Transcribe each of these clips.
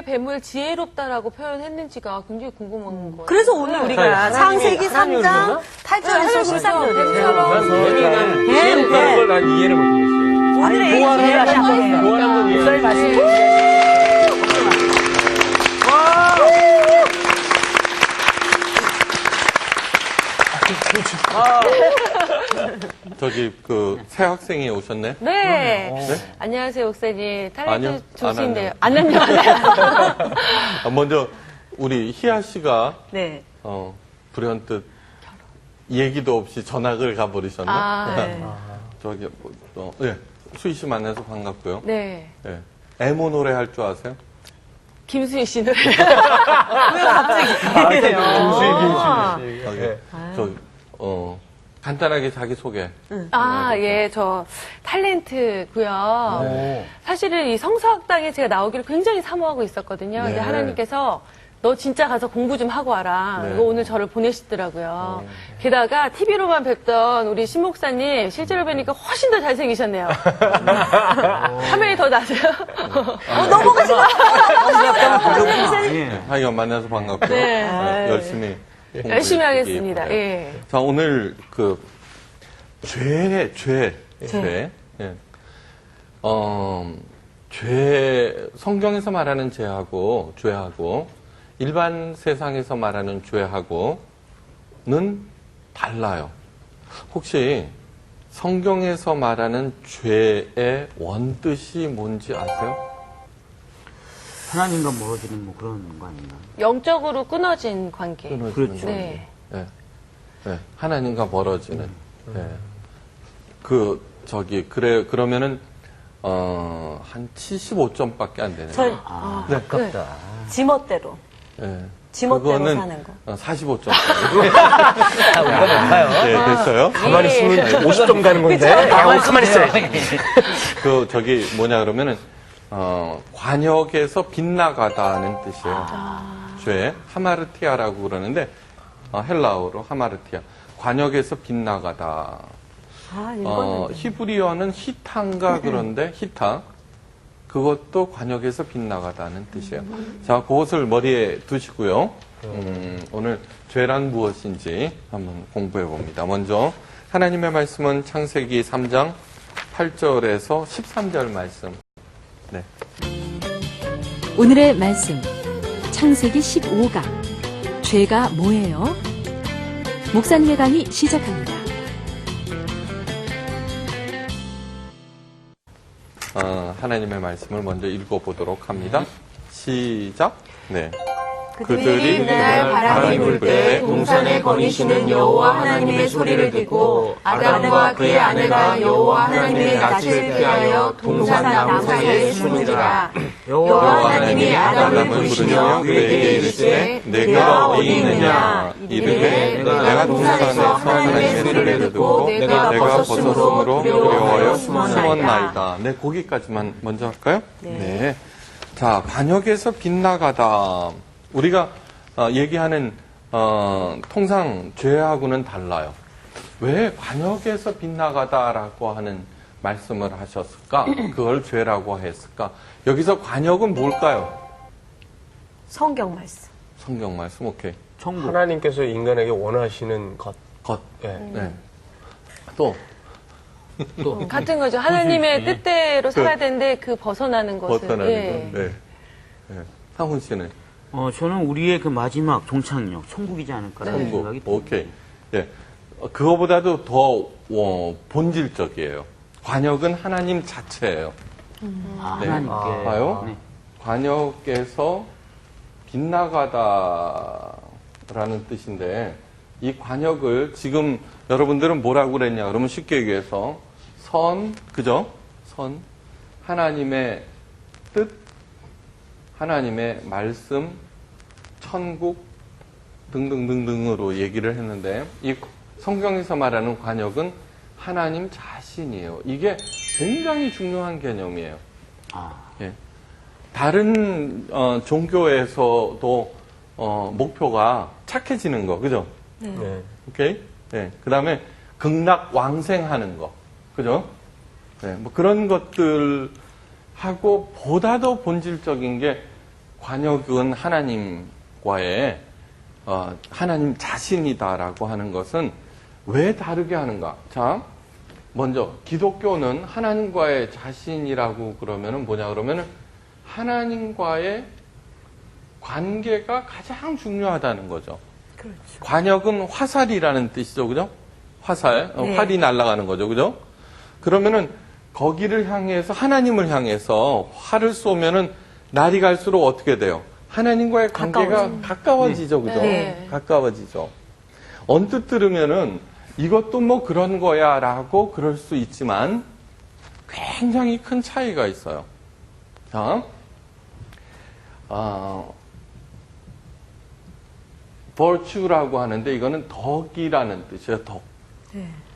왜 뱀을 지혜롭다라고 표현했는지가 굉장히 궁금한 거예요. 그래서 오늘 우리가 창세기 3장 8절에서 13절에 예민한 지혜롭다는 걸 난 이해를 못하겠어요. 오늘의 이해가 시작합니다. 보아는 건 이해. 목사님 말씀. 저기 새 학생이 오셨네. 네. 네? 안녕하세요, 목사님. 아니요, 탤런트 좋으신데요. 안 안 안녕. 먼저 우리 희아 씨가 네. 불현듯 얘기도 없이 전학을 가버리셨네. 네. 저기 네. 수희 씨 만나서 반갑고요. 네. 네. 에모 노래 할 줄 아세요? 김수희 씨 노래. 왜 갑자기 그래요? 네. 간단하게 자기 소개. 예, 저 탤런트고요. 사실은 이 성서학당에 제가 나오기를 굉장히 사모하고 있었거든요. 근데 네. 하나님께서 너 진짜 가서 공부 좀 하고 와라. 네. 이거 오늘 저를 보내시더라고요. 게다가 TV로만 뵙던 우리 신 목사님 실제로 뵈니까 훨씬 더 잘생기셨네요. 화면이 더 나세요? 넘어가지 마! 하여간 만나서 반갑고요. 네. 열심히 열심히 하겠습니다. 바라요. 예. 자, 오늘 죄. 예. 성경에서 말하는 죄하고 일반 세상에서 말하는 죄하고는 달라요. 혹시 성경에서 말하는 죄의 원뜻이 뭔지 아세요? 하나님과 멀어지는 뭐 그런 거 아닌가? 영적으로 끊어진 관계. 그렇죠. 네. 네. 네. 하나님과 멀어지는. 네. 그러면은, 한 75점밖에 안 되네요. 저, 아깝다. 지멋대로. 네. 지멋대로 그거는 사는 거. 45점. 우리가 높아요. 네, 됐어요. 가만히 있으면 50점 가는 건데. 가만히 있어요. 그러면은, 관역에서 빗나가다는 뜻이에요. 죄. 하마르티아라고 그러는데, 헬라어로 하마르티아. 관역에서 빗나가다. 이거는. 히브리어는 히탄가 그런데, 히타. 그것도 관역에서 빗나가다는 뜻이에요. 자, 그것을 머리에 두시고요. 오늘 죄란 무엇인지 한번 공부해 봅니다. 먼저, 하나님의 말씀은 창세기 3장 8절에서 13절 말씀. 네. 오늘의 말씀 창세기 15강 죄가 뭐예요? 목사님의 강의 시작합니다. 하나님의 말씀을 먼저 읽어보도록 합니다. 시작. 네. 그들이 그날 바람이 불 때 동산에 거니시는 여호와 하나님의 소리를 듣고 아담과 그의 아내가 여호와 하나님의 낯을 피하여 동산 나무 사이에 숨으니라. 여호와 하나님이 아담을 부르시며 그에게 이르시되 내가 어디 있느냐 이르되 내가 동산에서 하나님의 소리를 듣고 내가 벗었으므로 두려워하여 숨었나이다. 네, 거기까지만 먼저 할까요? 네. 자, 관역에서 빗나가다. 우리가 얘기하는 통상 죄하고는 달라요. 왜 관역에서 빗나가다라고 하는 말씀을 하셨을까? 그걸 죄라고 했을까? 여기서 관역은 뭘까요? 성경 말씀. 성경 말씀, 오케이. 천국. 하나님께서 인간에게 원하시는 것. 예. 네. 또 같은 거죠. 하나님의 뜻대로 살아야 되는데 그 벗어나는 것을. 벗어나는 예. 거. 네. 네. 상훈 씨는 저는 우리의 그 마지막 종착역, 천국이지 않을까라는 천국. 생각이 듭니다. 오케이. 예. 그거보다도 더 본질적이에요. 관역은 하나님 자체예요. 네. 하나님께. 봐요. 네. 관역에서 빗나가다라는 뜻인데 이 관역을 지금 여러분들은 뭐라고 그랬냐 그러면 쉽게 얘기해서 그죠? 하나님의 뜻, 하나님의 말씀, 천국 등등등등으로 얘기를 했는데 이 성경에서 말하는 관역은 하나님 자신이에요. 이게 굉장히 중요한 개념이에요. 예. 다른 종교에서도 목표가 착해지는 거, 그죠? 네. 오케이? 네. 그 다음에 극락왕생하는 거, 그죠? 네. 뭐 그런 것들하고 보다 더 본질적인 게 관역은 하나님과의 하나님 자신이다라고 하는 것은 왜 다르게 하는가? 자, 먼저 기독교는 하나님과의 자신이라고 그러면은 뭐냐 그러면은 하나님과의 관계가 가장 중요하다는 거죠. 그렇죠. 관역은 화살이라는 뜻이죠, 그죠? 화살, 네. 활이 날아가는 거죠, 그죠? 그러면은 거기를 향해서 하나님을 향해서 활을 쏘면은 날이 갈수록 어떻게 돼요? 하나님과의 관계가 가까워지죠, 그죠? 네. 가까워지죠. 언뜻 들으면은 이것도 뭐 그런 거야라고 그럴 수 있지만 굉장히 큰 차이가 있어요. 자, virtue라고 하는데 이거는 덕이라는 뜻이에요. 덕.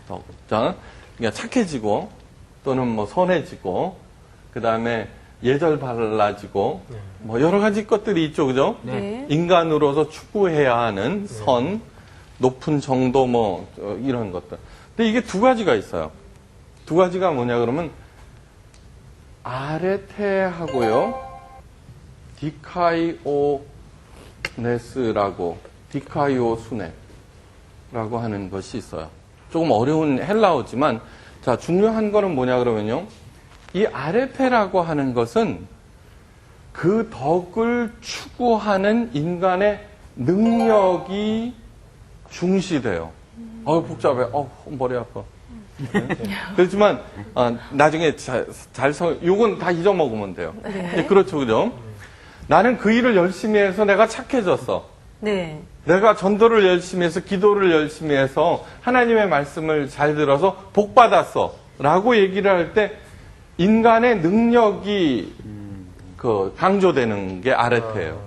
덕. 자, 그러니까 착해지고 또는 뭐 선해지고 그 다음에 예절 발라지고 뭐 여러 가지 것들이 있죠, 그죠? 네. 인간으로서 추구해야 하는 선, 높은 정도 뭐 이런 것들. 근데 이게 두 가지가 있어요. 두 가지가 뭐냐 그러면 아레테하고요, 디카이오네스라고 디카이오수네라고 하는 것이 있어요. 조금 어려운 헬라어지만 자, 중요한 거는 뭐냐 그러면요, 이 아레테라고 하는 것은 그 덕을 추구하는 인간의 능력이 중시돼요. 복잡해. 머리 아파. 네. 그렇지만 나중에 요건 다 잊어먹으면 돼요. 네, 그렇죠, 그죠? 나는 그 일을 열심히 해서 내가 착해졌어. 네. 내가 전도를 열심히 해서 기도를 열심히 해서 하나님의 말씀을 잘 들어서 복 받았어 라고 얘기를 할 때 인간의 능력이 강조되는 게 아레테예요.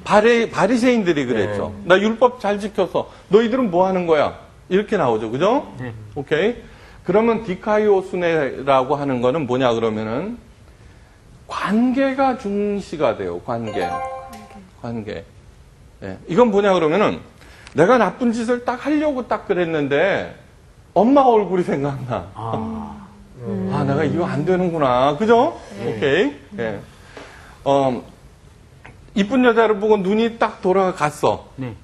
바리새인들이 그랬죠. 나 율법 잘 지켜서 너희들은 뭐 하는 거야? 이렇게 나오죠, 그죠? 오케이. 그러면 디카이오수네라고 하는 거는 뭐냐 그러면은 관계가 중시가 돼요. 관계. 네. 이건 뭐냐 그러면은 내가 나쁜 짓을 딱 하려고 딱 그랬는데 엄마 얼굴이 생각나. 내가 이거 안 되는구나. 그죠? 오케이. 네. 이쁜 여자를 보고 눈이 딱 돌아갔어. 네.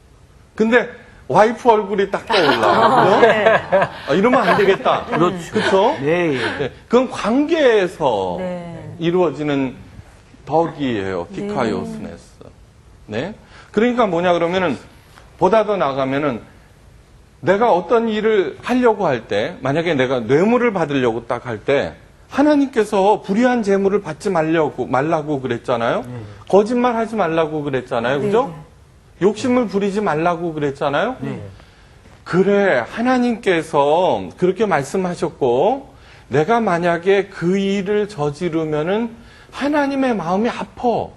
근데 와이프 얼굴이 딱 떠올라. 그죠? 이러면 안 되겠다. 그렇죠? 네. 네. 그건 관계에서 네. 이루어지는 덕이에요. 디카이오스네스. 네. 그러니까 뭐냐 그러면은 보다 더 나가면은 내가 어떤 일을 하려고 할 때, 만약에 내가 뇌물을 받으려고 딱 할 때 하나님께서 불의한 재물을 받지 말라고 그랬잖아요. 거짓말 하지 말라고 그랬잖아요. 그죠? 욕심을 부리지 말라고 그랬잖아요. 그래, 하나님께서 그렇게 말씀하셨고 내가 만약에 그 일을 저지르면은 하나님의 마음이 아파.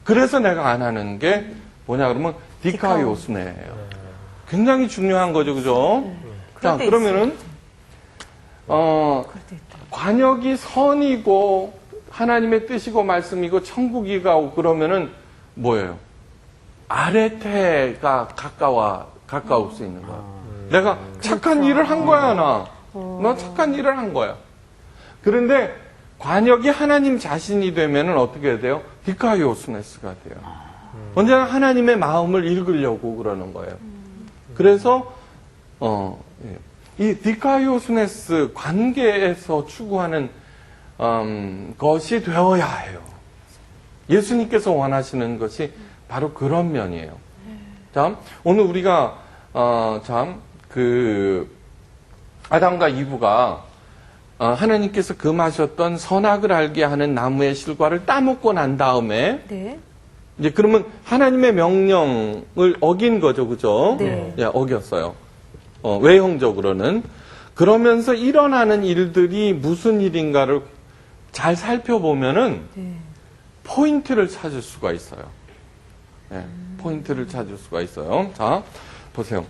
그래서 내가 안 하는 게 뭐냐 그러면 디카이오스네예요. 굉장히 중요한 거죠, 그죠? 자, 그러면은 관역이 선이고 하나님의 뜻이고 말씀이고 천국이고 그러면은 뭐예요? 아레테가 가까울 수 있는 거야. 내가 착한 일을 한 거야, 나 착한 일을 한 거야. 그런데 관역이 하나님 자신이 되면은 어떻게 돼요? 디카이오스네스가 돼요. 언제나 하나님의 마음을 읽으려고 그러는 거예요. 그래서 이 디카이오스네스 관계에서 추구하는 것이 되어야 해요. 예수님께서 원하시는 것이 바로 그런 면이에요. 자, 오늘 우리가 아담과 이브가 하나님께서 금하셨던 선악을 알게 하는 나무의 실과를 따먹고 난 다음에 네. 이제 그러면 하나님의 명령을 어긴 거죠, 그죠? 네. 예, 어겼어요. 외형적으로는. 그러면서 일어나는 일들이 무슨 일인가를 잘 살펴보면은 포인트를 찾을 수가 있어요. 예, 포인트를 찾을 수가 있어요. 자, 보세요.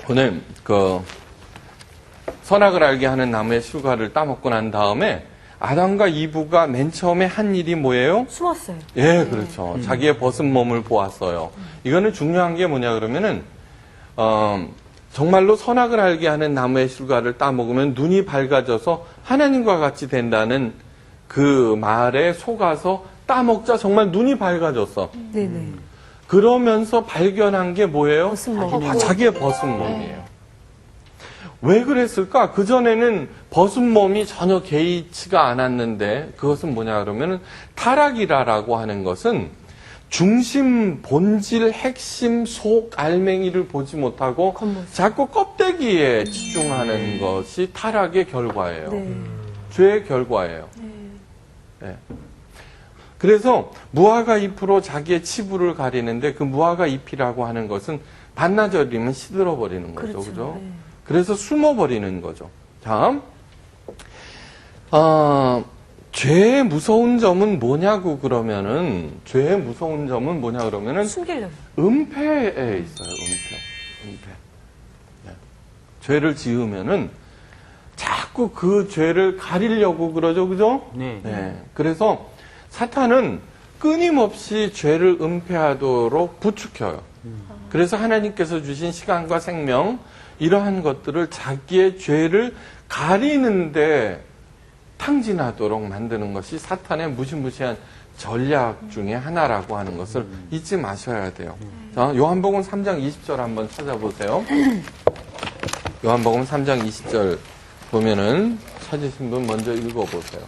오늘 선악을 알게 하는 나무의 실과를 따먹고 난 다음에 아담과 이브가 맨 처음에 한 일이 뭐예요? 숨었어요. 예, 그렇죠. 자기의 벗은 몸을 보았어요. 이거는 중요한 게 뭐냐 그러면은 정말로 선악을 알게 하는 나무의 실과를 따먹으면 눈이 밝아져서 하나님과 같이 된다는 그 말에 속아서 따먹자 정말 눈이 밝아졌어. 네네. 그러면서 발견한 게 뭐예요? 벗은몸. 다 자기의 벗은몸이에요. 왜 그랬을까? 그전에는 벗은몸이 전혀 개의치가 않았는데 그것은 뭐냐 그러면은 타락이라고 하는 것은 중심, 본질, 핵심, 속, 알맹이를 보지 못하고 자꾸 껍데기에 집중하는 것이 타락의 결과예요. 네. 죄의 결과예요. 네. 그래서 무화과 잎으로 자기의 치부를 가리는데 그 무화과 잎이라고 하는 것은 반나절이면 시들어버리는 거죠. 그렇죠. 그죠? 네. 그래서 숨어버리는 거죠. 자, 죄의 무서운 점은 뭐냐고 그러면은, 죄의 무서운 점은 뭐냐 그러면은, 숨기려고. 은폐에 있어요, 은폐. 네. 죄를 지으면은, 자꾸 그 죄를 가리려고 그러죠, 그죠? 네. 네. 그래서 사탄은 끊임없이 죄를 은폐하도록 부추겨요. 그래서 하나님께서 주신 시간과 생명, 이러한 것들을 자기의 죄를 가리는데 탕진하도록 만드는 것이 사탄의 무시무시한 전략 중에 하나라고 하는 것을 잊지 마셔야 돼요. 자, 요한복음 3장 20절 한번 찾아보세요. 요한복음 3장 20절 보면은 찾으신 분 먼저 읽어보세요.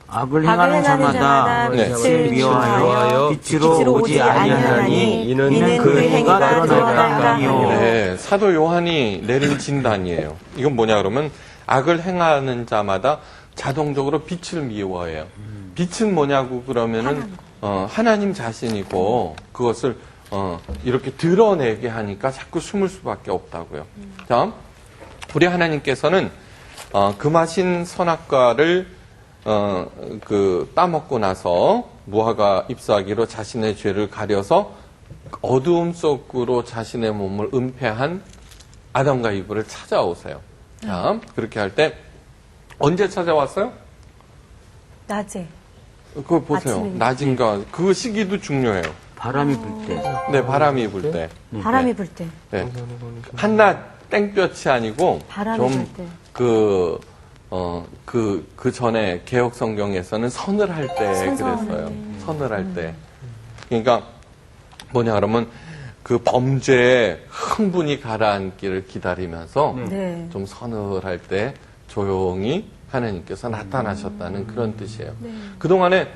악을 행하는 자마다 네. 빛을 미워하여 빛으로 오지 아니하니 이는 그 해가 드러날까 하니요. 네, 사도 요한이 내린 진단이에요. 이건 뭐냐 그러면 악을 행하는 자마다 자동적으로 빛을 미워해요. 빛은 뭐냐고 그러면은 하나님 자신이고 그것을 이렇게 드러내게 하니까 자꾸 숨을 수밖에 없다고요. 자, 우리 하나님께서는 금하신 선악과를 따먹고 나서 무화과 잎사귀로 자신의 죄를 가려서 어두움 속으로 자신의 몸을 은폐한 아담과 이브를 찾아오세요. 자, 그렇게 할 때 언제 찾아왔어요? 낮에. 그거 보세요. 아침에. 낮인가. 그 시기도 중요해요. 바람이 불 때. 네, 바람이 불 때. 바람이 불 때. 네. 한낮 땡볕이 아니고 바람이 좀 불 때. 그 전에 개혁 성경에서는 선을 할 때 그랬어요. 선을 할 때. 그러니까 뭐냐 그러면 그 범죄에 흥분이 가라앉기를 기다리면서 네. 좀 서늘할 때 조용히 하나님께서 나타나셨다는 그런 뜻이에요. 그동안에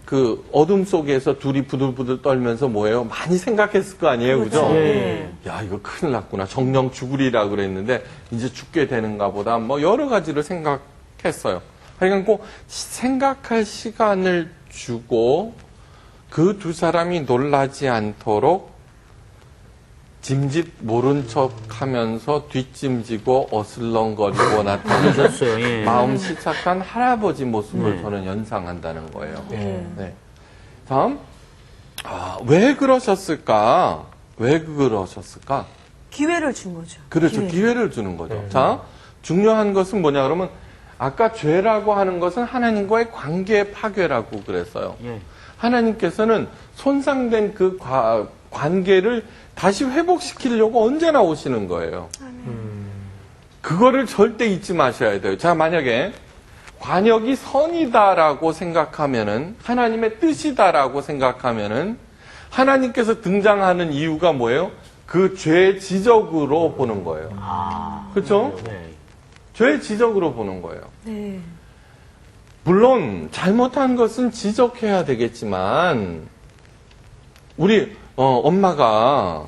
그 어둠 속에서 둘이 부들부들 떨면서 뭐예요? 많이 생각했을 거 아니에요, 그죠? 예. 야, 이거 큰일 났구나. 정령 죽으리라 그랬는데 이제 죽게 되는가 보다. 뭐 여러 가지를 생각했어요. 하여간 꼭 생각할 시간을 주고 그 두 사람이 놀라지 않도록 짐짓 모른 척 하면서 뒷짐지고 어슬렁거리고 나타나는 그러셨어요. 예. 마음 시착한 할아버지 모습을 저는 연상한다는 거예요. 네. 다음, 왜 그러셨을까? 왜 그러셨을까? 기회를 준 거죠. 그렇죠. 기회를 주는 거죠. 자, 중요한 것은 뭐냐 그러면 아까 죄라고 하는 것은 하나님과의 관계 파괴라고 그랬어요. 예. 하나님께서는 손상된 그 관계를 다시 회복시키려고 언제나 오시는 거예요. 그거를 절대 잊지 마셔야 돼요. 자, 만약에 관역이 선이다라고 생각하면은, 하나님의 뜻이다라고 생각하면은, 하나님께서 등장하는 이유가 뭐예요? 그 죄의 지적으로 보는 거예요. 그렇죠? 네. 죄의 지적으로 보는 거예요. 네. 물론 잘못한 것은 지적해야 되겠지만 우리 엄마가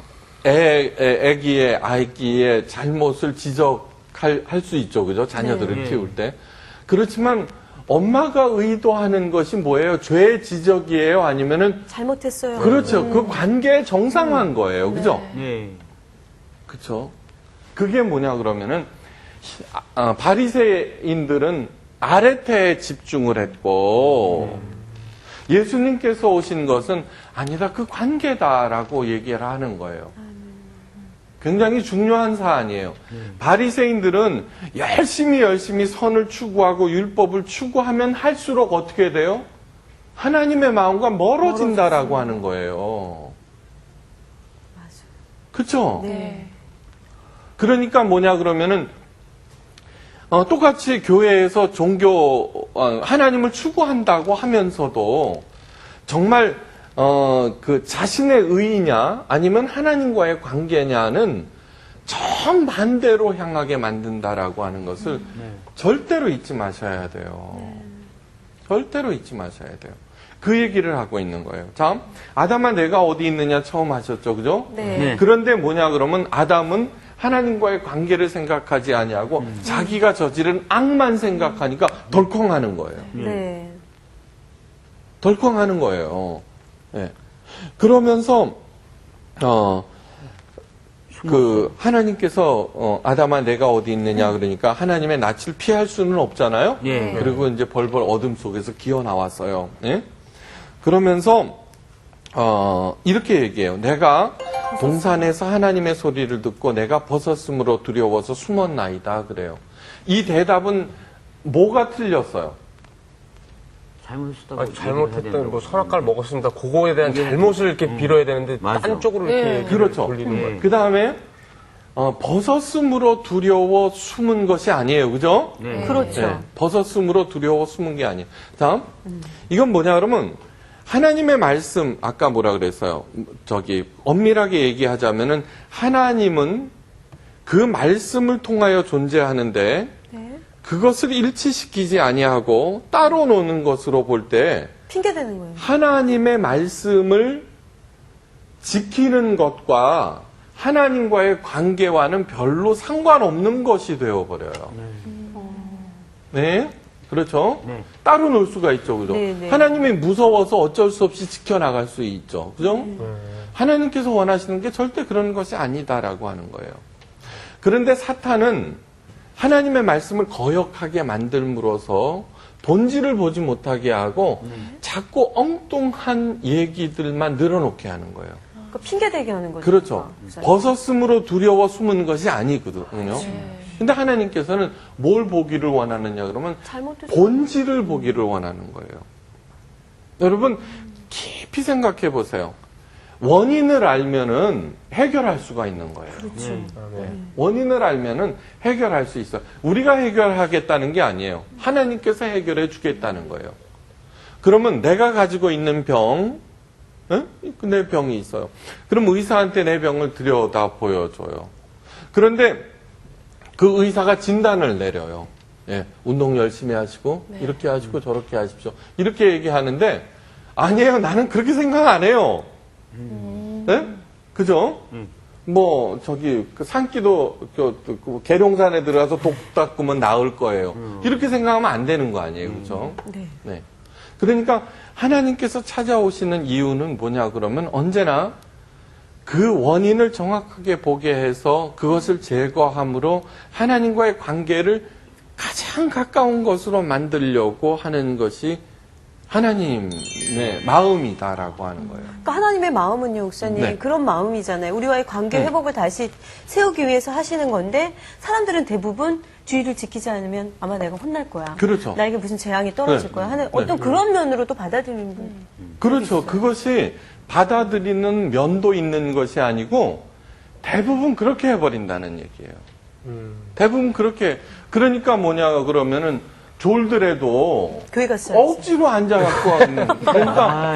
아기의 잘못을 지적할 수 있죠, 그죠? 자녀들을 네. 키울 때. 그렇지만 엄마가 의도하는 것이 뭐예요? 죄의 지적이에요? 아니면은 잘못했어요. 그렇죠. 그 관계의 정상화한 거예요, 그죠? 네. 그렇죠. 그게 뭐냐 그러면은 바리새인들은 아레테에 집중을 했고 예수님께서 오신 것은 아니다 그 관계다라고 얘기를 하는 거예요. 굉장히 중요한 사안이에요. 바리새인들은 열심히 선을 추구하고 율법을 추구하면 할수록 어떻게 돼요? 하나님의 마음과 멀어진다라고 하는 거예요. 그렇죠? 네. 그러니까 뭐냐 그러면은 똑같이 교회에서 하나님을 추구한다고 하면서도 정말 그 자신의 의의냐 아니면 하나님과의 관계냐는 정반대로 향하게 만든다라고 하는 것을 절대로 잊지 마셔야 돼요. 절대로 잊지 마셔야 돼요. 그 얘기를 하고 있는 거예요. 자, 아담아 내가 어디 있느냐 처음 하셨죠, 그죠? 네. 그런데 뭐냐 그러면 아담은 하나님과의 관계를 생각하지 아니하고 자기가 저지른 악만 생각하니까 덜컹하는 거예요. 네. 덜컹하는 거예요. 네. 그러면서 그 하나님께서 아담아 내가 어디 있느냐 그러니까 하나님의 낯을 피할 수는 없잖아요. 예. 그리고 이제 벌벌 어둠 속에서 기어 나왔어요. 예? 그러면서 이렇게 얘기해요. 내가 동산에서 하나님의 소리를 듣고 내가 벗었으므로 두려워서 숨었나이다 그래요. 이 대답은 뭐가 틀렸어요? 잘못했다고. 아니, 잘못했던 뭐 선악과를 먹었습니다. 그거에 대한 잘못을 이렇게 빌어야 되는데 맞아. 딴 쪽으로 이렇게 그렇죠. 돌리는 거예요. 그 다음에 벗었으므로 두려워 숨은 것이 아니에요. 그죠? 네. 그렇죠. 네, 벗었으므로 두려워 숨은 게 아니에요. 다음, 이건 뭐냐 그러면 하나님의 말씀 아까 뭐라 그랬어요? 저기 엄밀하게 얘기하자면은 하나님은 그 말씀을 통하여 존재하는데 네. 그것을 일치시키지 아니하고 따로 노는 것으로 볼 때 핑계 대는 거예요. 하나님의 말씀을 지키는 것과 하나님과의 관계와는 별로 상관없는 것이 되어버려요. 네? 그렇죠? 네. 따로 놀 수가 있죠. 그죠? 네, 네. 하나님이 무서워서 어쩔 수 없이 지켜나갈 수 있죠. 그죠? 하나님께서 원하시는 게 절대 그런 것이 아니다라고 하는 거예요. 그런데 사탄은 하나님의 말씀을 거역하게 만들므로써 본질을 보지 못하게 하고 자꾸 엉뚱한 얘기들만 늘어놓게 하는 거예요. 그러니까 핑계 대게 하는 거죠. 그렇죠. 벗었으므로 두려워 숨은 것이 아니거든요. 근데 하나님께서는 뭘 보기를 원하느냐 그러면 잘못했어. 본질을 보기를 원하는 거예요. 여러분 깊이 생각해 보세요. 원인을 알면은 해결할 수가 있는 거예요. 그렇죠. 네. 원인을 알면은 해결할 수 있어요. 우리가 해결하겠다는 게 아니에요. 하나님께서 해결해 주겠다는 거예요. 그러면 내가 가지고 있는 병, 내 병이 있어요. 그럼 의사한테 내 병을 들여다 보여줘요. 그런데 그 의사가 진단을 내려요. 예, 운동 열심히 하시고 이렇게 하시고 저렇게 하십시오. 이렇게 얘기하는데 아니에요. 나는 그렇게 생각 안 해요. 네? 그죠? 뭐 저기 그 산기도 그 계룡산에 들어가서 독 닦으면 나을 거예요. 이렇게 생각하면 안 되는 거 아니에요. 그죠? 네. 네. 그러니까 하나님께서 찾아오시는 이유는 뭐냐 그러면 언제나 그 원인을 정확하게 보게 해서 그것을 제거함으로 하나님과의 관계를 가장 가까운 것으로 만들려고 하는 것이 하나님의 마음이다라고 하는 거예요. 그러니까 하나님의 마음은요, 목사님, 네. 그런 마음이잖아요. 우리와의 관계 회복을 다시 세우기 위해서 하시는 건데 사람들은 대부분 주의를 지키지 않으면 아마 내가 혼날 거야. 그렇죠. 나에게 무슨 재앙이 떨어질 네. 거야 하는 어떤 그런 면으로 또 받아들이는 분. 그렇죠. 그것이 받아들이는 면도 있는 것이 아니고 대부분 그렇게 해버린다는 얘기예요. 대부분 그렇게. 그러니까 뭐냐 그러면은 졸더라도 교회 갔어요. 억지로 앉아갖고 하는. 그러니까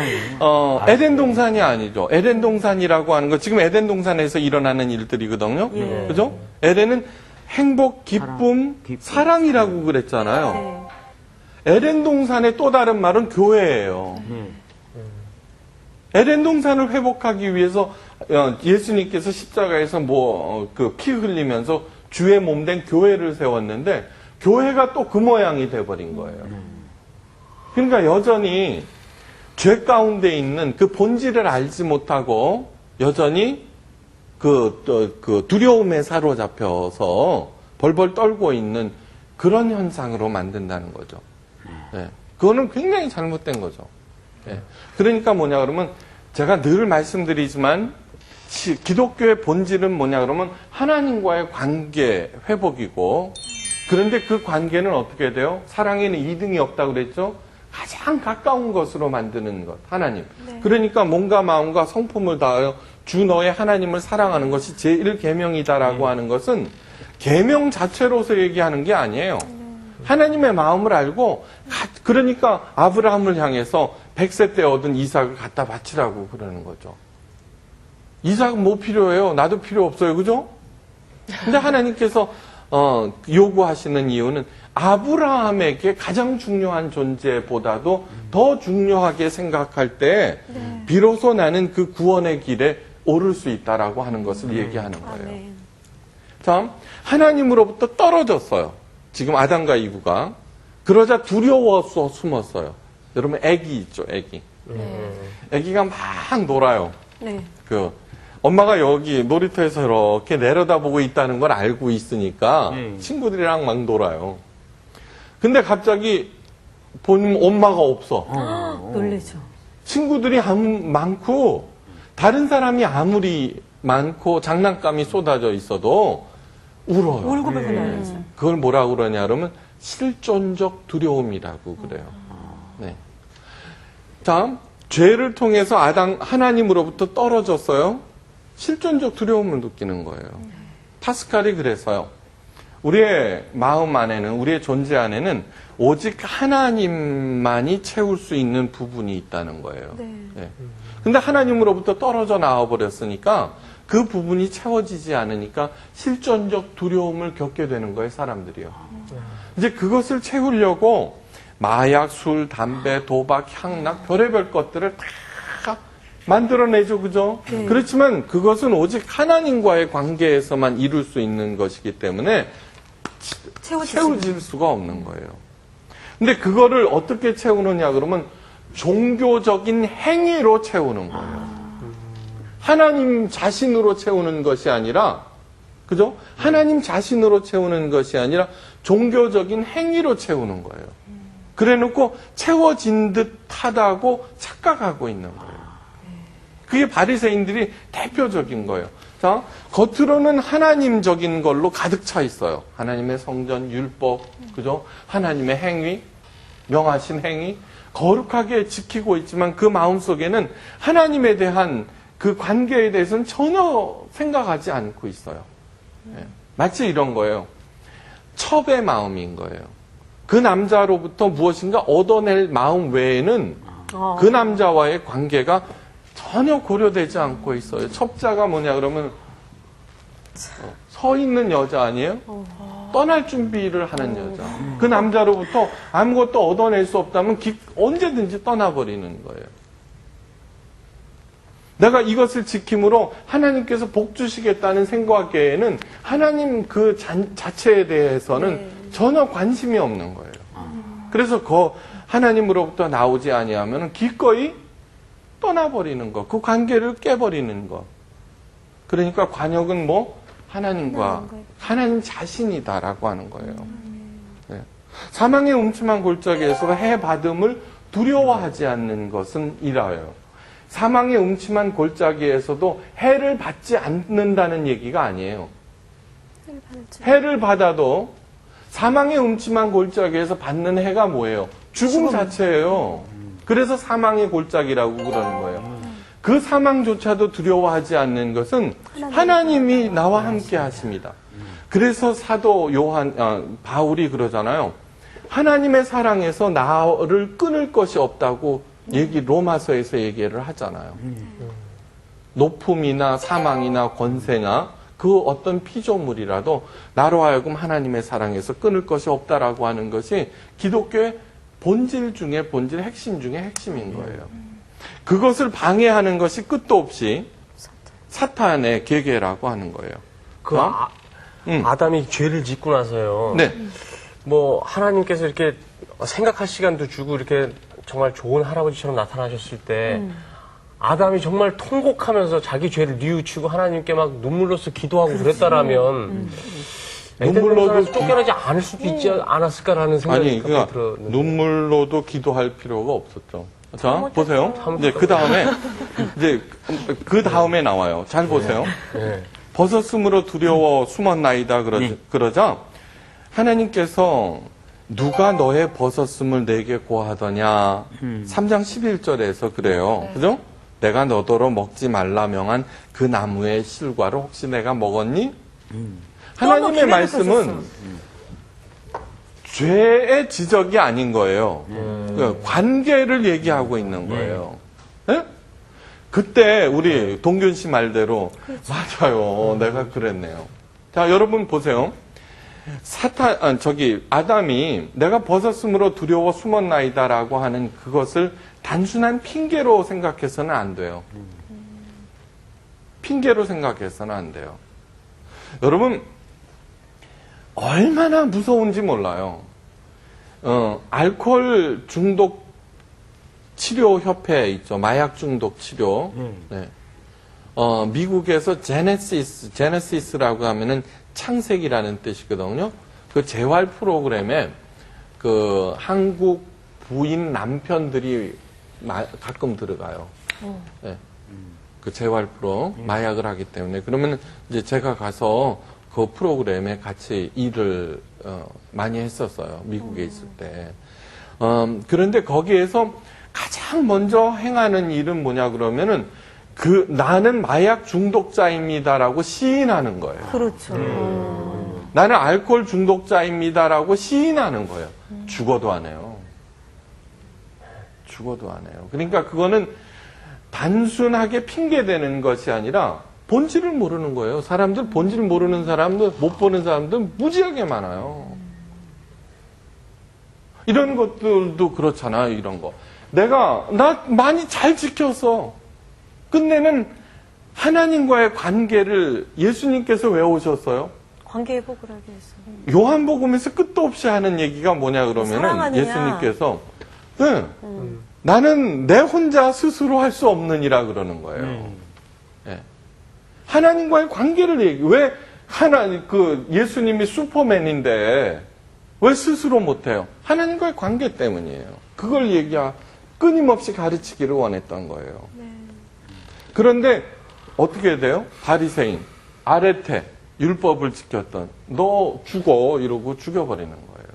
에덴 동산이 아니죠. 에덴 동산이라고 하는 거 지금 에덴 동산에서 일어나는 일들이거든요. 예. 그죠? 에덴은 행복, 기쁨, 사랑이라고 그랬잖아요. 네. 에덴 동산의 또 다른 말은 교회예요. 에덴 동산을 회복하기 위해서 예수님께서 십자가에서 피 흘리면서 주의 몸된 교회를 세웠는데 교회가 또 그 모양이 돼버린 거예요. 그러니까 여전히 죄 가운데 있는 그 본질을 알지 못하고 여전히 그 두려움에 사로잡혀서 벌벌 떨고 있는 그런 현상으로 만든다는 거죠. 네. 그거는 굉장히 잘못된 거죠. 네. 그러니까 뭐냐 그러면 제가 늘 말씀드리지만 기독교의 본질은 뭐냐 그러면 하나님과의 관계 회복이고 그런데 그 관계는 어떻게 돼요? 사랑에는 이등이 없다고 그랬죠? 가장 가까운 것으로 만드는 것, 하나님. 네. 그러니까 몸과 마음과 성품을 다하여 주 너의 하나님을 사랑하는 것이 제1계명이다라고 하는 것은 계명 자체로서 얘기하는 게 아니에요. 하나님의 마음을 알고 그러니까 아브라함을 향해서 100세 때 얻은 이삭을 갖다 바치라고 그러는 거죠. 이삭은 뭐 필요해요? 나도 필요 없어요. 그죠? 근데 하나님께서 요구하시는 이유는 아브라함에게 가장 중요한 존재보다도 더 중요하게 생각할 때 비로소 나는 그 구원의 길에 오를 수 있다라고 하는 것을 얘기하는 거예요. 아멘. 자, 하나님으로부터 떨어졌어요. 지금 아담과 이브가. 그러자 두려워서 숨었어요. 여러분 애기 있죠, 애기. 애기가 막 놀아요. 네. 엄마가 여기 놀이터에서 이렇게 내려다보고 있다는 걸 알고 있으니까 친구들이랑 막 놀아요. 근데 갑자기 보면 엄마가 없어. 놀래죠. 친구들이 많고 다른 사람이 아무리 많고 장난감이 쏟아져 있어도 울어요. 울고불고 놀라죠. 그걸 뭐라고 그러냐 그러면 실존적 두려움이라고 그래요. 네. 자, 죄를 통해서 하나님으로부터 떨어졌어요. 실존적 두려움을 느끼는 거예요. 파스칼이 그래서요. 우리의 마음 안에는, 우리의 존재 안에는 오직 하나님만이 채울 수 있는 부분이 있다는 거예요. 네. 근데 하나님으로부터 떨어져 나와 버렸으니까 그 부분이 채워지지 않으니까 실존적 두려움을 겪게 되는 거예요, 사람들이요. 이제 그것을 채우려고 마약, 술, 담배, 도박, 향락, 별의별 것들을 다 만들어내죠, 그죠? 그렇지만 그것은 오직 하나님과의 관계에서만 이룰 수 있는 것이기 때문에 채워질 수가 없는 거예요. 근데 그거를 어떻게 채우느냐 그러면 종교적인 행위로 채우는 거예요. 하나님 자신으로 채우는 것이 아니라, 그죠? 하나님 자신으로 채우는 것이 아니라 종교적인 행위로 채우는 거예요. 그래 놓고 채워진 듯 하다고 착각하고 있는 거예요. 그게 바리새인들이 대표적인 거예요. 자, 겉으로는 하나님적인 걸로 가득 차 있어요. 하나님의 성전, 율법, 그죠? 하나님의 행위, 명하신 행위, 거룩하게 지키고 있지만 그 마음속에는 하나님에 대한 그 관계에 대해서는 전혀 생각하지 않고 있어요. 예. 마치 이런 거예요. 첩의 마음인 거예요. 그 남자로부터 무엇인가 얻어낼 마음 외에는 그 남자와의 관계가 전혀 고려되지 않고 있어요. 첩자가 뭐냐 그러면 서 있는 여자 아니에요? 떠날 준비를 하는 여자. 그 남자로부터 아무것도 얻어낼 수 없다면 언제든지 떠나버리는 거예요. 내가 이것을 지킴으로 하나님께서 복 주시겠다는 생각에는 하나님 그 자체에 대해서는 전혀 관심이 없는 거예요. 그래서 하나님으로부터 나오지 아니하면 기꺼이 떠나버리는 것, 그 관계를 깨버리는 것. 그러니까 관역은 하나님과 하나님 자신이다라고 하는 거예요. 네. 사망의 음침한 골짜기에서 해 받음을 두려워하지 않는 것은 이라요. 사망의 음침한 골짜기에서도 해를 받지 않는다는 얘기가 아니에요. 해를 받아도 사망의 음침한 골짜기에서 받는 해가 뭐예요? 죽음 자체예요. 그래서 사망의 골짜기라고 그러는 거예요. 그 사망조차도 두려워하지 않는 것은 하나님이 나와 함께 하십니다. 그래서 사도 바울이 그러잖아요. 하나님의 사랑에서 나를 끊을 것이 없다고 로마서에서 얘기를 하잖아요. 높음이나 사망이나 권세나 그 어떤 피조물이라도 나로 하여금 하나님의 사랑에서 끊을 것이 없다라고 하는 것이 기독교의 본질 중에 본질, 핵심 중에 핵심인 거예요. 그것을 방해하는 것이 끝도 없이 사탄의 계계라고 하는 거예요. 아담이 죄를 짓고 나서요. 네. 하나님께서 이렇게 생각할 시간도 주고 이렇게 정말 좋은 할아버지처럼 나타나셨을 때 아담이 정말 통곡하면서 자기 죄를 뉘우치고 하나님께 막 눈물로써 기도하고 그랬다라면 눈물로도 쫓겨나지 않을 수도 있지 않았을까라는 생각이 들었는데. 눈물로도 기도할 필요가 없었죠. 자, 보세요. 이제 그 다음에 나와요. 잘 보세요. 네. 벗었으므로 두려워 숨었나이다 그러자 하나님께서 누가 너의 벗었음을 내게 고하더냐. 3장 11절에서 그래요. 그죠? 내가 너더러 먹지 말라 명한 그 나무의 실과를 혹시 내가 먹었니? 하나님의 말씀은 죄의 지적이 아닌 거예요. 그러니까 관계를 얘기하고 있는 거예요. 예? 그때 우리 동균 씨 말대로 맞아요. 내가 그랬네요. 자, 여러분 보세요. 아담이 내가 벗었으므로 두려워 숨었나이다라고 하는 그것을 단순한 핑계로 생각해서는 안 돼요. 핑계로 생각해서는 안 돼요. 여러분, 얼마나 무서운지 몰라요. 알코올 중독 치료 협회 있죠. 마약 중독 치료. 네. 미국에서 제네시스라고 하면은 창세기라는 뜻이거든요. 그 재활 프로그램에 그 한국 부인 남편들이 가끔 들어가요. 네. 그 재활 프로 마약을 하기 때문에 그러면 이제 제가 가서 그 프로그램에 같이 일을 많이 했었어요. 미국에 있을 때. 그런데 거기에서 가장 먼저 행하는 일은 뭐냐 그러면은 나는 마약 중독자입니다라고 시인하는 거예요. 그렇죠. 나는 알코올 중독자입니다라고 시인하는 거예요. 죽어도 안 해요. 죽어도 안 해요. 그러니까 그거는 단순하게 핑계대는 것이 아니라 본질을 모르는 거예요. 사람들 본질 모르는 사람들, 못 보는 사람들 무지하게 많아요. 이런 것들도 그렇잖아요. 이런 거. 나 많이 잘 지켜서 끝내는 하나님과의 관계를 예수님께서 왜 오셨어요? 관계 회복을 하기 위해서. 요한복음에서 끝도 없이 하는 얘기가 뭐냐 그러면은 사랑하느냐. 예수님께서 네, 나는 내 혼자 스스로 할 수 없느니라 그러는 거예요. 네. 하나님과의 관계를 왜 예수님이 슈퍼맨인데 왜 스스로 못해요? 하나님과의 관계 때문이에요. 그걸 끊임없이 가르치기를 원했던 거예요. 그런데 어떻게 돼요? 바리새인, 아레테, 율법을 지켰던 너 죽어 이러고 죽여버리는 거예요.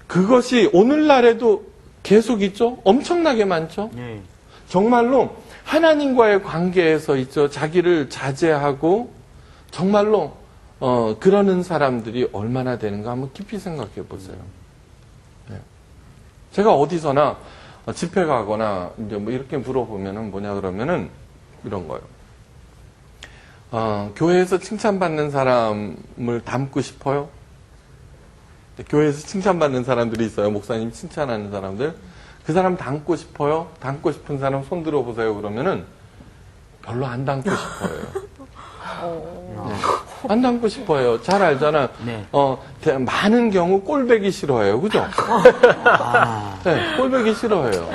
그것이 오늘날에도 계속 있죠? 엄청나게 많죠? 네. 정말로 하나님과의 관계에서 있죠. 자기를 자제하고 정말로 그러는 사람들이 얼마나 되는가 한번 깊이 생각해 보세요. 네. 제가 어디서나 집회 가거나 이제 뭐 이렇게 물어보면은 뭐냐 그러면은 이런 거예요. 교회에서 칭찬받는 사람을 닮고 싶어요? 교회에서 칭찬받는 사람들이 있어요. 목사님 칭찬하는 사람들. 그 사람 닮고 싶어요? 닮고 싶은 사람 손 들어보세요. 그러면은 별로 안 닮고 싶어요. 네. 안 닮고 싶어요. 잘 알잖아. 네. 많은 경우 꼴배기 싫어해요. 그죠? 네, 꼴배기 싫어해요.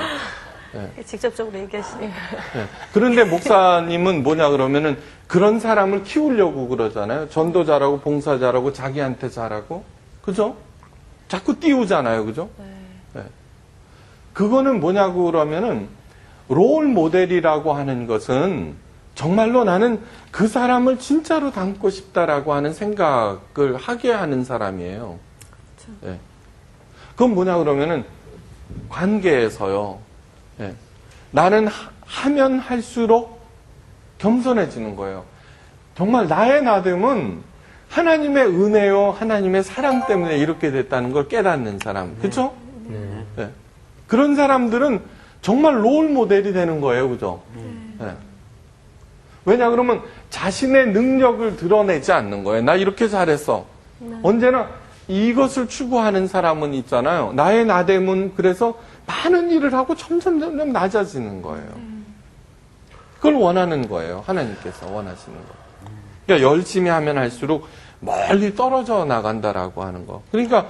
직접적으로 얘기하시네요. 네. 그런데 목사님은 뭐냐 그러면은 그런 사람을 키우려고 그러잖아요. 전도 잘하고 봉사 잘하고 자기한테 잘하고. 그죠? 자꾸 띄우잖아요. 그죠? 네. 그거는 뭐냐고 그러면은 롤 모델이라고 하는 것은 정말로 나는 그 사람을 진짜로 닮고 싶다라고 하는 생각을 하게 하는 사람이에요. 네. 그건 뭐냐 그러면은 관계에서요. 네. 나는 하면 할수록 겸손해지는 거예요. 정말 나의 나됨은 하나님의 은혜요, 하나님의 사랑 때문에 이렇게 됐다는 걸 깨닫는 사람. 그렇죠? 네. 그런 사람들은 정말 롤 모델이 되는 거예요. 그죠? 네. 왜냐 그러면 자신의 능력을 드러내지 않는 거예요. 나 이렇게 잘했어. 언제나 이것을 추구하는 사람은 있잖아요. 나의 나됨은 그래서 많은 일을 하고 점점 낮아지는 거예요. 그걸 원하는 거예요. 하나님께서 원하시는 거. 그러니까 열심히 하면 할수록 멀리 떨어져 나간다라고 하는 거. 그러니까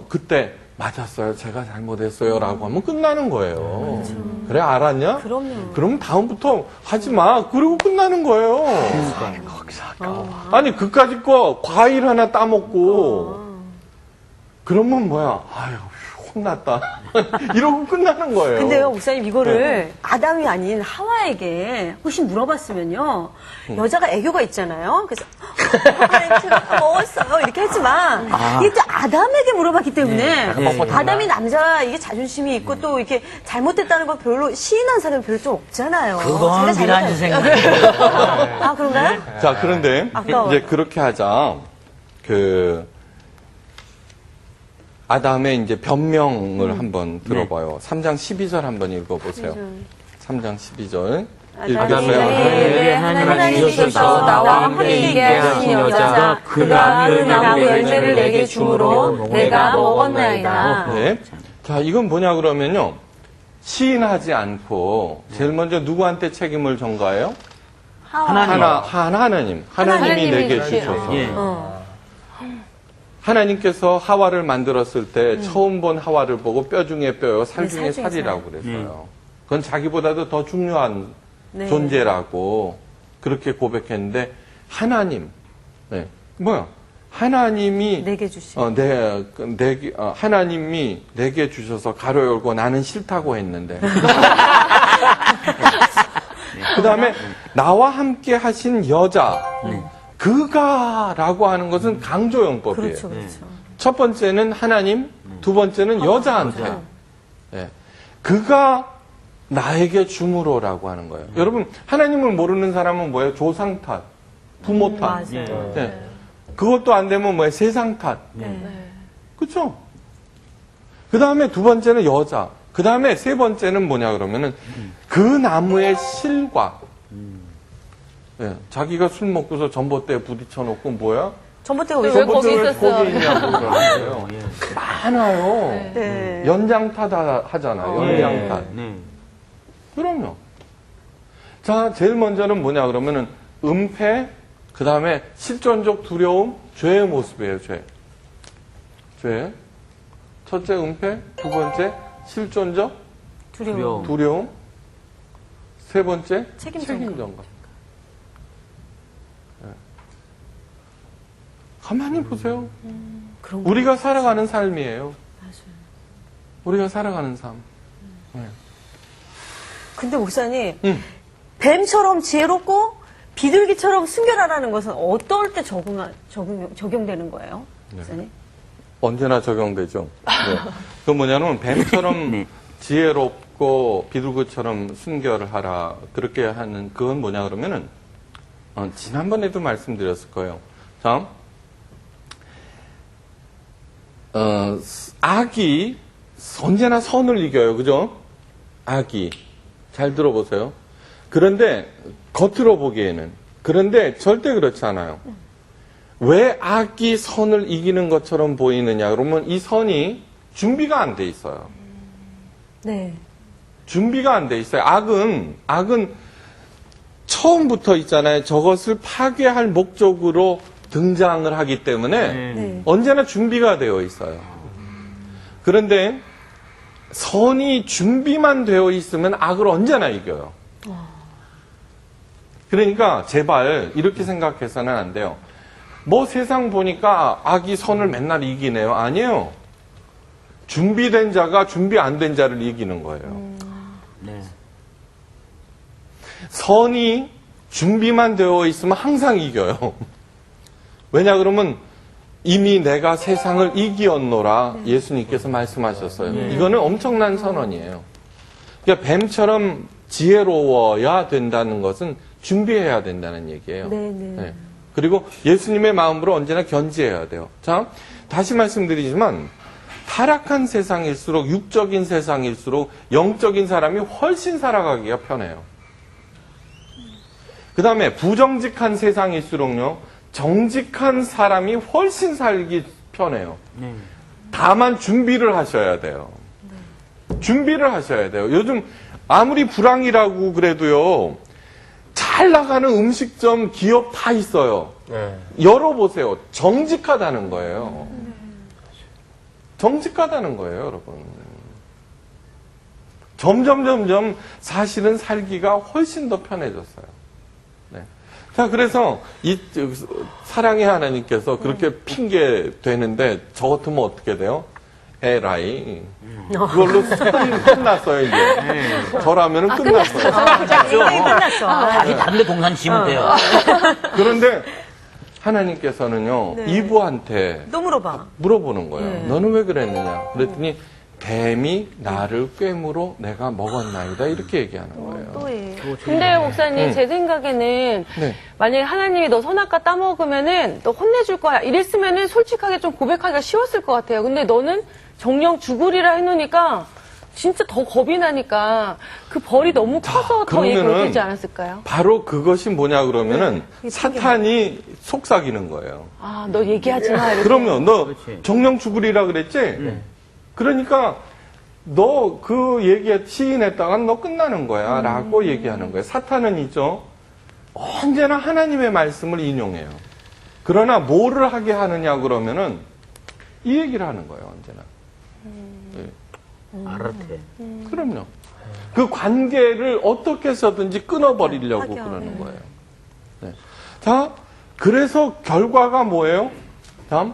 그때 맞았어요. 제가 잘못했어요. 라고 하면 끝나는 거예요. 그래 알았냐? 그럼요. 그럼 다음부터 하지 마. 그리고 끝나는 거예요. 아니 그까짓 거 과일 하나 따먹고 그러면 뭐야? 아유 혼났다. 이러고 끝나는 거예요. 근데요, 목사님, 이거를 아담이 아닌 하와에게 혹시 물어봤으면요, 여자가 애교가 있잖아요. 그래서, 하나님, 제가 먹었어요. 이렇게 했지만, 이게 또 아담에게 물어봤기 때문에, 아담이 남자, 이게 자존심이 있고 또 이렇게 잘못됐다는 걸 별로, 시인한 사람이 별로 좀 없잖아요. 그건 제가 비난이 잘못했- 생각해요. 아, 그런가요? 자, 그런데 아까워요. 이제 그렇게 하자. 아담의 이제 변명을 한번 들어봐요. 3장 12절 한번 읽어보세요. 3장 12절. 읽겠어요? 하나님께서 나와 함께 있게 하신 여자가 그 나무 열매를 내게 주므로 내가 먹었나이다. 네. 자, 이건 뭐냐 그러면요. 시인하지 않고 제일 먼저 누구한테 책임을 전가해요? 하나님. 하나님이 내게 주셔서. 예. 하나님께서 하와를 만들었을 때 처음 본 하와를 보고 뼈 중에 뼈요, 살 중에 살 중에 살이라고 그랬어요. 그건 자기보다도 더 중요한 존재라고 그렇게 고백했는데 하나님, 뭐야? 하나님이 내게 주신. 하나님이 내게 주셔서 가로 열고 나는 싫다고 했는데. 그 다음에 나와 함께 하신 여자, 그가라고 하는 것은 강조용법이에요. 그렇죠, 그렇죠. 첫 번째는 하나님, 두 번째는 여자한테. 예. 그가 나에게 주므로라고 하는 거예요. 여러분, 하나님을 모르는 사람은 뭐예요? 조상 탓, 부모 탓. 맞아요. 예. 그것도 안 되면 뭐예요? 세상 탓. 그렇죠? 그 다음에 두 번째는 여자. 그 다음에 세 번째는 뭐냐 그러면은 그 나무의 실과. 예. 자기가 술 먹고서 전봇대에 부딪혀 놓고 뭐야? 전봇대가 왜 왜 거기 전봇대 왜 있었어? 거기 있냐고 그러는 거예요. 많아요. 네. 연장 탓 하잖아요. 연장 탓. 네. 그럼요. 자, 제일 먼저는 뭐냐 그러면은 은폐, 그 다음에 실존적 두려움, 죄의 모습이에요, 죄. 죄. 첫째 은폐, 두 번째 실존적 두려움. 두려움, 세 번째 책임전가. 책임전가. 네. 가만히 보세요. 그런 거. 우리가 살아가는 삶이에요. 우리가 살아가는 삶. 근데 목사님, 응. 뱀처럼 지혜롭고 비둘기처럼 순결하라는 것은 어떨 때 적용되는 거예요? 목사님? 언제나 적용되죠. 네. 그 뭐냐면 뱀처럼 지혜롭고 비둘기처럼 순결하라 그렇게 하는 그건 뭐냐 그러면은 지난번에도 말씀드렸을 거예요. 자, 악이 언제나 선을 이겨요, 그죠? 악이 잘 들어보세요. 그런데 겉으로 보기에는 그런데 절대 그렇지 않아요. 왜 악이 선을 이기는 것처럼 보이느냐 그러면 이 선이 준비가 안 돼 있어요. 네. 준비가 안 돼 있어요. 악은 처음부터 있잖아요. 저것을 파괴할 목적으로 등장을 하기 때문에 네. 언제나 준비가 되어 있어요. 그런데 선이 준비만 되어 있으면 악을 언제나 이겨요. 그러니까 제발 이렇게 생각해서는 안 돼요. 뭐 세상 보니까 악이 선을 맨날 이기네요. 아니에요. 준비된 자가 준비 안 된 자를 이기는 거예요. 네. 선이 준비만 되어 있으면 항상 이겨요. 왜냐 그러면 이미 내가 세상을 이기었노라 예수님께서 말씀하셨어요. 이거는 엄청난 선언이에요. 그러니까 뱀처럼 지혜로워야 된다는 것은 준비해야 된다는 얘기예요. 네, 네. 네. 그리고 예수님의 마음으로 언제나 견지해야 돼요. 자, 다시 말씀드리지만 타락한 세상일수록 육적인 세상일수록 영적인 사람이 훨씬 살아가기가 편해요. 그 다음에 부정직한 세상일수록요, 정직한 사람이 훨씬 살기 편해요. 네. 다만 준비를 하셔야 돼요. 준비를 하셔야 돼요. 요즘 아무리 불황이라고 그래도요, 잘 나가는 음식점, 기업 다 있어요. 네. 열어보세요. 정직하다는 거예요. 정직하다는 거예요, 여러분. 점점 사실은 살기가 훨씬 더 편해졌어요. 네. 자, 그래서 이 사랑의 하나님께서 그렇게 핑계 되는데 저 같으면 어떻게 돼요? 에라이. 그걸로 끝났어요, 이제. 저라면은 끝났어요. 인생이 끝났어. 다시 담배 동산 지면 돼요. 그런데 하나님께서는요, 네. 이브한테 또 물어봐. 물어보는 거예요. 네. 너는 왜 그랬느냐? 그랬더니 뱀이 나를 꿰물어 내가 먹었나이다. 이렇게 얘기하는 거예요. 또 해. 근데 목사님, 제 생각에는 네. 만약에 하나님이 너 선악과 따먹으면은 너 혼내줄 거야. 이랬으면은 솔직하게 좀 고백하기가 쉬웠을 것 같아요. 근데 너는 정령 죽으리라 해놓으니까 진짜 더 겁이 나니까 그 벌이 너무 커서 더 얘기가 그러면은 되지 않았을까요? 바로 그것이 뭐냐 그러면은 사탄이 속삭이는 거예요. 아, 너 얘기하지 마. 이렇게. 그러면 너 그렇지. 정령 죽으리라 그랬지? 그러니까 너 그 얘기에 시인했다간 너 끝나는 거야 라고 얘기하는 거예요. 사탄은 있죠. 언제나 하나님의 말씀을 인용해요. 그러나 뭐를 하게 하느냐 그러면은 이 얘기를 하는 거예요. 언제나. 알았대. 그럼요. 그 관계를 어떻게 해서든지 끊어버리려고 하긴, 그러는 거예요. 네. 자, 그래서 결과가 뭐예요? 다음.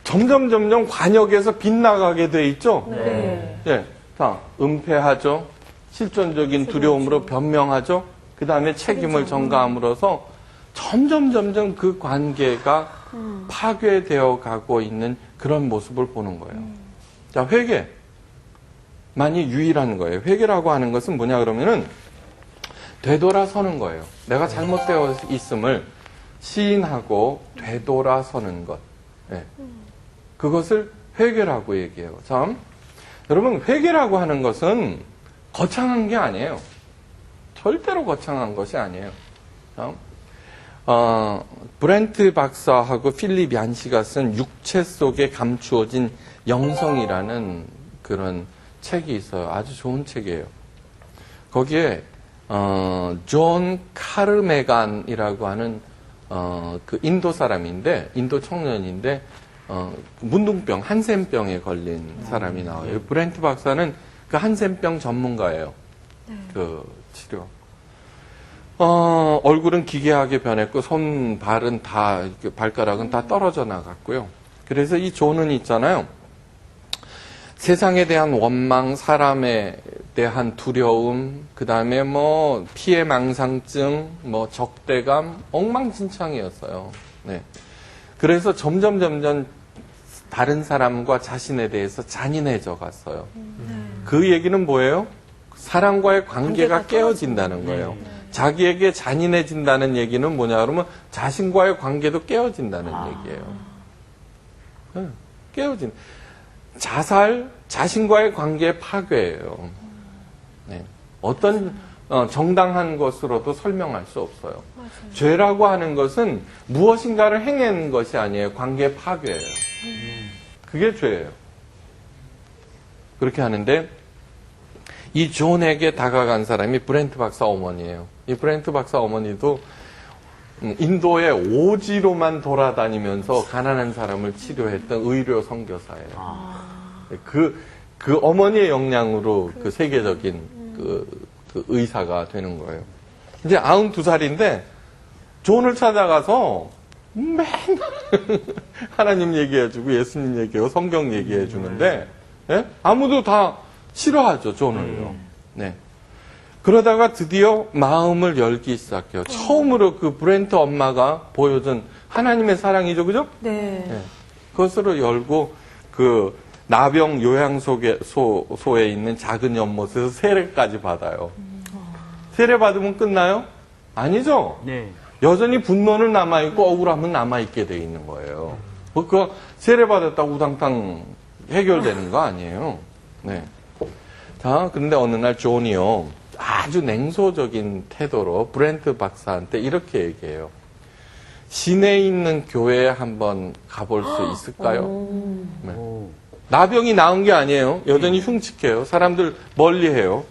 점점 관역에서 빗나가게 돼 있죠? 네. 예. 자, 은폐하죠. 실존적인 두려움으로 변명하죠. 그 다음에 책임을 전가함으로써 점점 그 관계가 파괴되어 가고 있는 그런 모습을 보는 거예요. 자, 회개. 만이 유일한 거예요. 회개라고 하는 것은 뭐냐 그러면은 되돌아서는 거예요. 내가 잘못되어 있음을 시인하고 되돌아서는 것. 네. 그것을 회개라고 얘기해요. 참, 여러분 회개라고 하는 것은 거창한 게 아니에요. 절대로 거창한 것이 아니에요. 참, 브렌트 박사하고 필립 얀시가 쓴 육체 속에 감추어진 영성이라는 그런 책이 있어요. 아주 좋은 책이에요. 거기에 존 카르메간이라고 하는 그 인도 사람인데, 인도 청년인데 문둥병, 한센병에 걸린 사람이 나와요. 브렌트 박사는 그 한센병 전문가예요. 그 치료. 얼굴은 기괴하게 변했고 손, 발은 다 발가락은 다 떨어져 나갔고요. 그래서 이 존은 있잖아요. 세상에 대한 원망, 사람에 대한 두려움, 그 다음에 뭐 피해망상증, 뭐 적대감, 엉망진창이었어요. 네. 그래서 점점 다른 사람과 자신에 대해서 잔인해져 갔어요. 그 얘기는 뭐예요? 사람과의 관계가 깨어진다는 거예요. 자기에게 잔인해진다는 얘기는 뭐냐 그러면 자신과의 관계도 깨어진다는 얘기예요. 네. 깨어진. 자살, 자신과의 관계의 파괴예요. 네. 어떤 정당한 것으로도 설명할 수 없어요. 맞아요. 죄라고 하는 것은 무엇인가를 행한 것이 아니에요. 관계 파괴예요. 그게 죄예요. 그렇게 하는데 이 존에게 다가간 사람이 브렌트 박사 어머니예요. 이 브렌트 박사 어머니도 인도의 오지로만 돌아다니면서 가난한 사람을 치료했던 의료 선교사예요. 그 어머니의 역량으로 그 세계적인 그 의사가 되는 거예요. 이제 92살인데 존을 찾아가서 맨날 하나님 얘기해주고 예수님 얘기하고 성경 얘기해주는데 예? 아무도 다 싫어하죠, 존을요. 네. 그러다가 드디어 마음을 열기 시작해요. 처음으로 그 브렌트 엄마가 보여준 하나님의 사랑이죠, 그죠? 네. 네. 그것으로 열고 그 나병 요양소에 있는 작은 연못에서 세례까지 받아요. 세례 받으면 끝나요? 아니죠? 네. 여전히 분노는 남아있고 억울함은 남아있게 돼 있는 거예요. 그 세례 받았다고 우당탕 해결되는 거 아니에요. 네. 자, 그런데 어느 날 존이요. 아주 냉소적인 태도로 브렌트 박사한테 이렇게 얘기해요. 시내에 있는 교회에 한번 가볼 수 있을까요? 네. 나병이 나은 게 아니에요. 여전히 흉측해요. 사람들 멀리해요.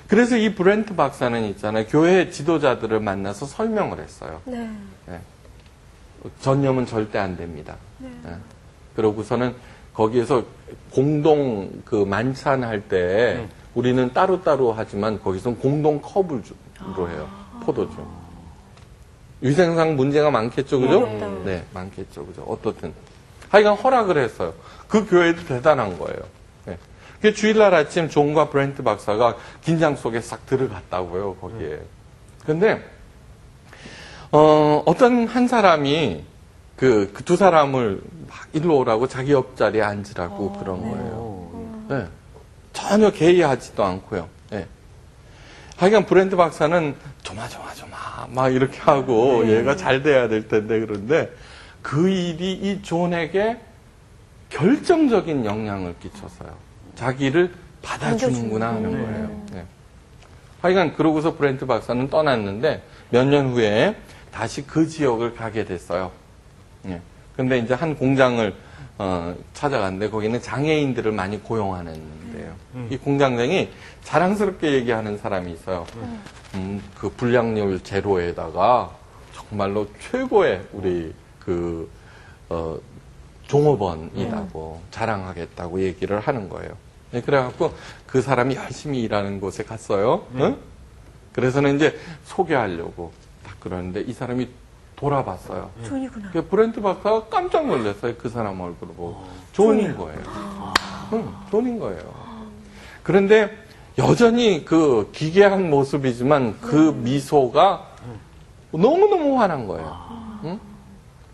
그래서 이 브렌트 박사는 있잖아요. 교회 지도자들을 만나서 설명을 했어요. 네. 네. 전염은 절대 안 됩니다. 네. 그러고서는 거기에서 공동 그 만찬할 때 우리는 따로따로 하지만 거기서는 공동 컵으로 해요. 포도주. 위생상 문제가 많겠죠, 그죠? 네, 많겠죠, 그죠? 어떻든. 하여간 허락을 했어요. 그 교회도 대단한 거예요. 네. 그 주일날 아침 존과 브렌트 박사가 긴장 속에 싹 들어갔다고요, 거기에. 근데, 어떤 한 사람이 그 두 사람을 막 일로 오라고 자기 옆자리에 앉으라고 그런 거예요. 네. 전혀 개의하지도 않고요. 네. 하여간 브렌트 박사는 조마 막 이렇게 하고 얘가 잘 돼야 될 텐데 그런데 그 일이 이 존에게 결정적인 영향을 끼쳐서요. 자기를 받아주는구나 하는 거예요. 네. 하여간 그러고서 브렌트 박사는 떠났는데 몇 년 후에 다시 그 지역을 가게 됐어요. 예. 근데 이제 한 공장을 찾아갔는데 거기는 장애인들을 많이 고용하는데요. 이 공장장이 자랑스럽게 얘기하는 사람이 있어요. 그 불량률 제로에다가 정말로 최고의 우리 그 종업원이라고 자랑하겠다고 얘기를 하는 거예요. 네, 그래갖고 그 사람이 열심히 일하는 곳에 갔어요. 응? 그래서는 이제 소개하려고 딱 그러는데 이 사람이 돌아봤어요. 존이구나. 그 브렌트 박사가 깜짝 놀랐어요. 그 사람 얼굴을 보고. 존인 거예요. 응, 존인 거예요. 그런데 여전히 그 기괴한 모습이지만 그 미소가 너무너무 환한 거예요. 응?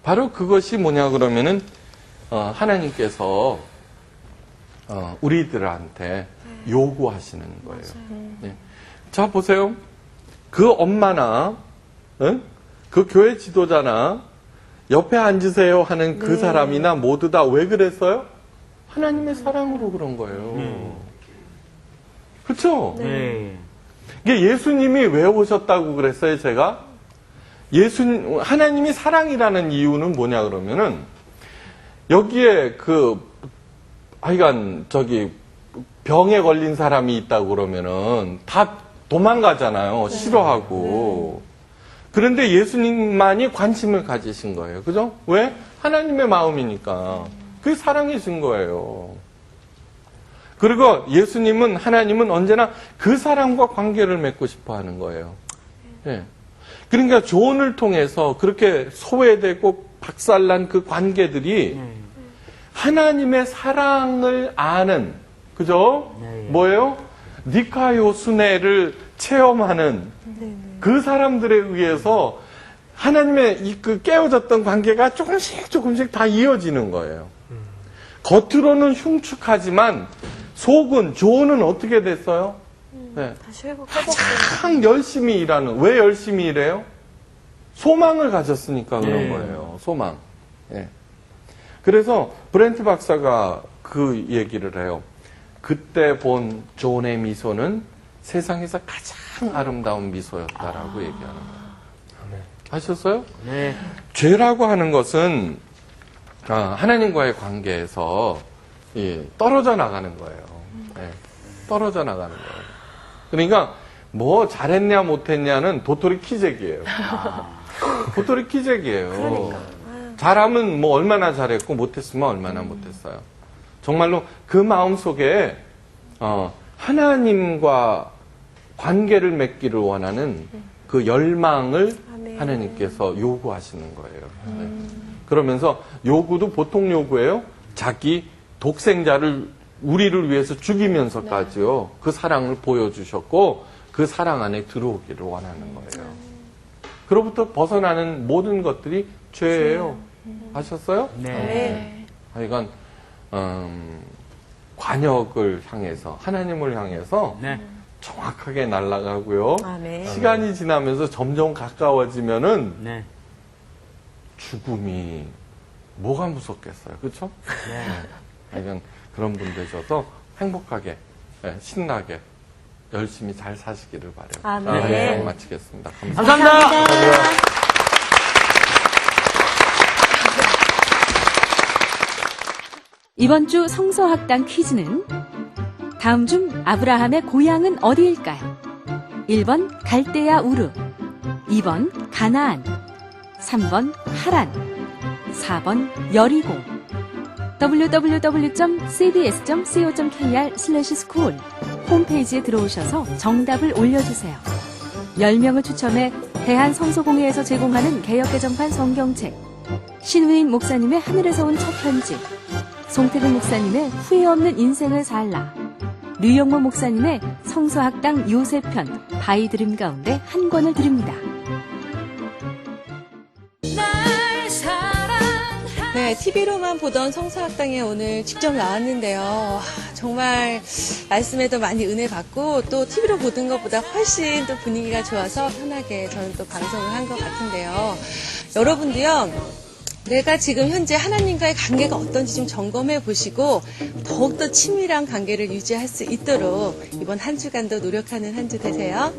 바로 그것이 뭐냐 그러면은 하나님께서 우리들한테 요구하시는 거예요. 네. 자, 보세요. 그 엄마나, 응? 그 교회 지도자나, 옆에 앉으세요 하는 그 사람이나 모두 다 왜 그랬어요? 하나님의 사랑으로 그런 거예요. 그쵸? 네. 이게 예수님이 왜 오셨다고 그랬어요, 제가? 하나님이 사랑이라는 이유는 뭐냐 그러면은, 여기에 하여간 병에 걸린 사람이 있다고 그러면은 다 도망가잖아요. 싫어하고. 그런데 예수님만이 관심을 가지신 거예요. 그죠? 왜? 하나님의 마음이니까. 그게 사랑이신 거예요. 그리고 하나님은 언제나 그 사람과 관계를 맺고 싶어 하는 거예요. 예. 그러니까 조언을 통해서 그렇게 소외되고 박살난 그 관계들이 하나님의 사랑을 아는, 그죠? 뭐예요? 니카요스네를 체험하는 그 사람들에 의해서 하나님의 그 깨어졌던 관계가 조금씩 다 이어지는 거예요. 겉으로는 흉측하지만 속은, 조언은 어떻게 됐어요? 네. 다시 회복. 가장 열심히 일하는, 왜 열심히 일해요? 소망을 가졌으니까 그런 거예요. 소망. 예. 그래서 브렌트 박사가 그 얘기를 해요. 그때 본 존의 미소는 세상에서 가장 아름다운 미소였다라고 얘기하는 거예요. 아셨어요? 네. 죄라고 하는 것은 하나님과의 관계에서 떨어져 나가는 거예요. 예, 떨어져 나가는 거예요. 그러니까 뭐 잘했냐 못했냐는 도토리 키재기예요. 도토리 키재기예요. 잘하면 뭐 얼마나 잘했고 못했으면 얼마나 못했어요. 정말로 그 마음 속에 하나님과 관계를 맺기를 원하는 그 열망을 하나님께서 요구하시는 거예요. 네. 그러면서 요구도 보통 요구예요. 자기 독생자를 우리를 위해서 죽이면서까지요. 그 사랑을 보여주셨고 그 사랑 안에 들어오기를 원하는 거예요. 그로부터 벗어나는 모든 것들이 죄예요. 아셨어요? 네. 하여간 관역을 향해서, 하나님을 향해서 네. 정확하게 날아가고요. 아멘. 시간이 지나면서 점점 가까워지면은 네. 죽음이 뭐가 무섭겠어요. 그렇죠? 네. 하여간 그런 분 되셔서 행복하게, 신나게, 열심히 잘 사시기를 바라요. 아멘. 마치겠습니다. 감사합니다. 이번 주 성서학당 퀴즈는 다음 중 아브라함의 고향은 어디일까요? 1번 갈대아 우르, 2번 가나안, 3번 하란, 4번 여리고. www.cbs.co.kr/school 홈페이지에 들어오셔서 정답을 올려주세요. 10명을 추첨해 대한성서공회에서 제공하는 개역개정판 성경책, 신우임 목사님의 하늘에서 온 첫 편지, 송태근 목사님의 후회 없는 인생을 살라, 류영모 목사님의 성서학당 요새편 바이드림 가운데 한 권을 드립니다. 네, TV로만 보던 성서학당에 오늘 직접 나왔는데요. 정말 말씀에도 많이 은혜 받고 또 TV로 보던 것보다 훨씬 또 분위기가 좋아서 편하게 저는 또 방송을 한 것 같은데요. 여러분도요, 내가 지금 현재 하나님과의 관계가 어떤지 좀 점검해 보시고 더욱더 친밀한 관계를 유지할 수 있도록 이번 한 주간도 노력하는 한 주 되세요.